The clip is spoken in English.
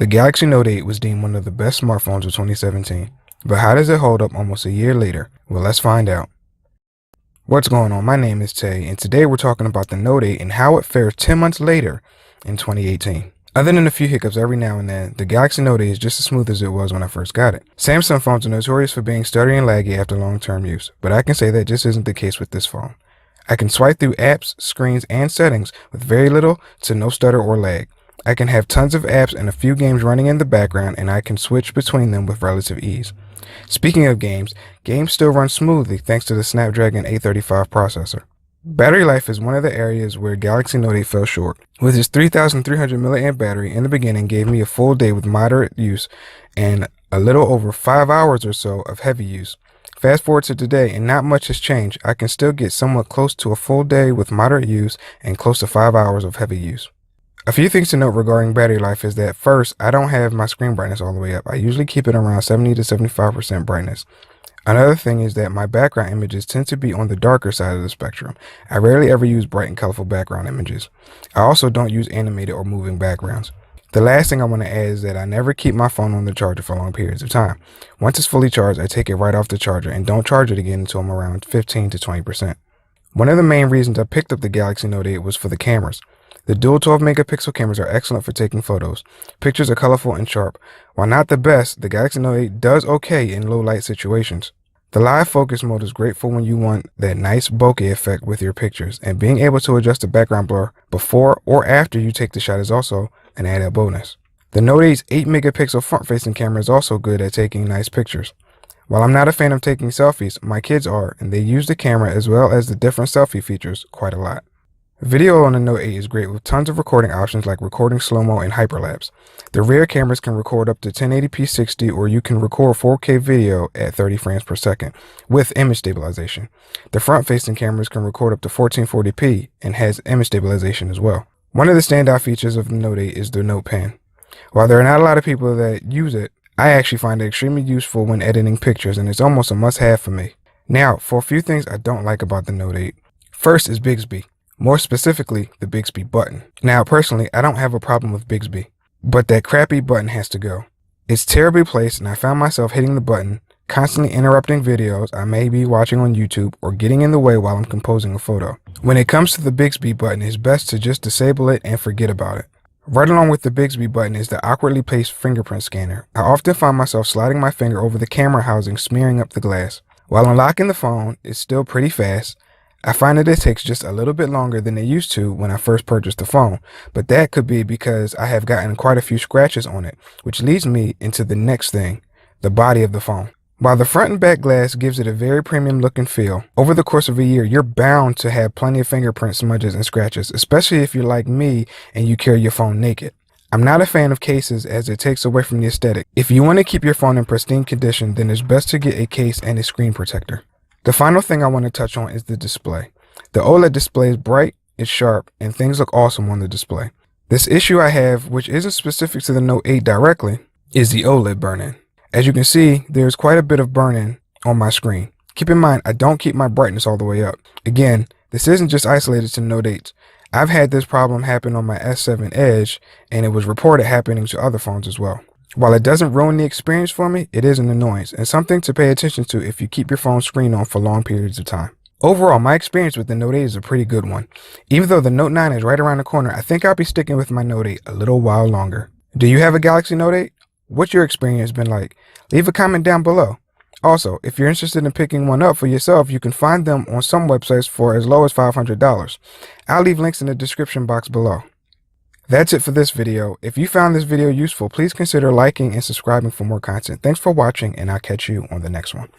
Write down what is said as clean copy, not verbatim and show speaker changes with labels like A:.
A: The Galaxy Note 8 was deemed one of the best smartphones of 2017, but how does it hold up almost a year later? Well, let's find out. What's going on? My name is Tay, and today we're talking about the Note 8 and how it fares 10 months later in 2018. Other than a few hiccups every now and then, the Galaxy Note 8 is just as smooth as it was when I first got it. Samsung phones are notorious for being stuttery and laggy after long-term use, but I can say that just isn't the case with this phone. I can swipe through apps, screens, and settings with very little to no stutter or lag. I can have tons of apps and a few games running in the background, and I can switch between them with relative ease. Speaking of games still run smoothly thanks to the Snapdragon 835 processor. Battery life is one of the areas where Galaxy Note 8 fell short. With its 3,300 mAh battery in the beginning gave me a full day with moderate use and a little over 5 hours or so of heavy use. Fast forward to today and not much has changed. I can still get somewhat close to a full day with moderate use and close to 5 hours of heavy use. A few things to note regarding battery life is that first, I don't have my screen brightness all the way up. I usually keep it around 70 to 75% brightness. Another thing is that my background images tend to be on the darker side of the spectrum. I rarely ever use bright and colorful background images. I also don't use animated or moving backgrounds. The last thing I want to add is that I never keep my phone on the charger for long periods of time. Once it's fully charged, I take it right off the charger and don't charge it again until I'm around 15 to 20%. One of the main reasons I picked up the Galaxy Note 8 was for the cameras. The dual 12 megapixel cameras are excellent for taking photos. Pictures are colorful and sharp. While not the best, the Galaxy Note 8 does okay in low light situations. The live focus mode is great for when you want that nice bokeh effect with your pictures, and being able to adjust the background blur before or after you take the shot is also an added bonus. The Note 8's 8 megapixel front-facing camera is also good at taking nice pictures. While I'm not a fan of taking selfies, my kids are, and they use the camera as well as the different selfie features quite a lot. Video on the Note 8 is great with tons of recording options like recording slow-mo and hyperlapse. The rear cameras can record up to 1080p 60, or you can record 4K video at 30 frames per second with image stabilization. The front-facing cameras can record up to 1440p and has image stabilization as well. One of the standout features of the Note 8 is the Note Pen. While there are not a lot of people that use it, I actually find it extremely useful when editing pictures, and it's almost a must-have for me. Now, for a few things I don't like about the Note 8. First is Bixby. More specifically, the Bixby button. Now, personally, I don't have a problem with Bixby, but that crappy button has to go. It's terribly placed, and I found myself hitting the button, constantly interrupting videos I may be watching on YouTube or getting in the way while I'm composing a photo. When it comes to the Bixby button, it's best to just disable it and forget about it. Right along with the Bixby button is the awkwardly placed fingerprint scanner. I often find myself sliding my finger over the camera housing, smearing up the glass. While unlocking the phone is still pretty fast, I find that it takes just a little bit longer than it used to when I first purchased the phone, but that could be because I have gotten quite a few scratches on it, which leads me into the next thing, the body of the phone. While the front and back glass gives it a very premium look and feel, over the course of a year, you're bound to have plenty of fingerprint smudges and scratches, especially if you're like me and you carry your phone naked. I'm not a fan of cases as it takes away from the aesthetic. If you want to keep your phone in pristine condition, then it's best to get a case and a screen protector. The final thing I want to touch on is the display. The OLED display is bright, it's sharp, and things look awesome on the display. This issue I have, which isn't specific to the Note 8 directly, is the OLED burn-in. As you can see, there's quite a bit of burn-in on my screen. Keep in mind, I don't keep my brightness all the way up. Again, this isn't just isolated to Note 8s. I've had this problem happen on my S7 Edge, and it was reported happening to other phones as well. While it doesn't ruin the experience for me, it is an annoyance and something to pay attention to if you keep your phone screen on for long periods of time. Overall, my experience with the Note 8 is a pretty good one. Even though the Note 9 is right around the corner, I think I'll be sticking with my Note 8 a little while longer. Do you have a Galaxy Note 8? What's your experience been like? Leave a comment down below. Also, if you're interested in picking one up for yourself, you can find them on some websites for as low as $500. I'll leave links in the description box below. That's it for this video. If you found this video useful, please consider liking and subscribing for more content. Thanks for watching, and I'll catch you on the next one.